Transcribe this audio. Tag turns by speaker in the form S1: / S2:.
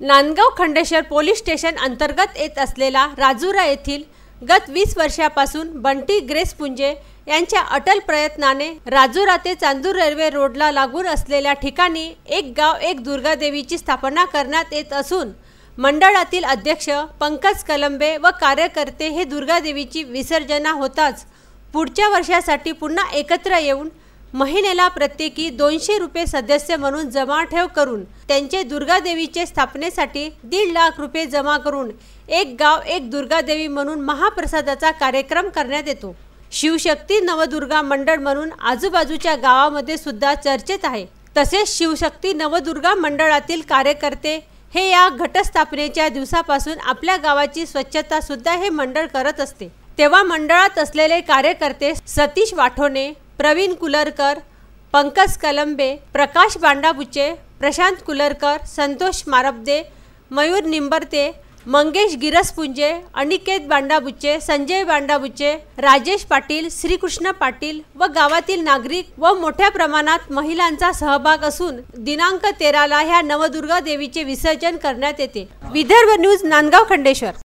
S1: Nandgaon Khandeshwar police station अंतर्गत येत असलेला राजुरा येथील गत 20 वर्षापासून बंटी ग्रेस पुंजे यांच्या अटल प्रयत्नाने राजुरा ते चांदूर रेल्वे रोडला लागून असलेल्या ठिकाणी एक गाव एक दुर्गा देवीची स्थापना करण्यात येत असून मंडळातील अध्यक्ष पंकज कलंबे व कार्यकर्ते हे दुर्गा देवीची विसर्जना होताच पुढच्या वर्षासाठी पुन्हा एकत्र येऊन महिन्याला प्रत्येकी 200 रुपये सदस्य म्हणून जमा ठेव करून त्यांचे दुर्गा देवीचे स्थापनेसाठी 1.5 लाख रुपये जमा करून एक गाव एक दुर्गा देवी म्हणून महाप्रसादाचा कार्यक्रम करण्यात येतो। शिवशक्ती नवदुर्गा मंडळ म्हणून आजूबाजूच्या गावामध्ये सुद्धा चर्चेत आहे। तसेच शिवशक्ती नवदुर्गा मंडळातील कार्यकर्ते हे या घटस्थापनेच्या दिवसापासून आपल्या गावाची स्वच्छता सुद्धा हे मंडळ करत असते। तेव्हा मंडळात असलेले कार्यकर्ते सतीश वाठोने, प्रवीण कुलरकर, पंकज कलंबे, प्रकाश बांडाबुचे, प्रशांत कुलरकर, संतोष मारबदे, मयूर निंबरते, मंगेश गिरसपुंजे, अनिकेत बांडाबुचे, संजय बांडाबुचे, राजेश पाटील, श्रीकृष्ण पाटील व गावातील नागरिक व मोठ्या प्रमाणात महिलांचा सहभाग असून दिनांक 13 ला ह्या नवदुर्गा देवीचे विसर्जन करण्यात येते। विदर्भ न्यूज, नांदगाव खंडेश्वर।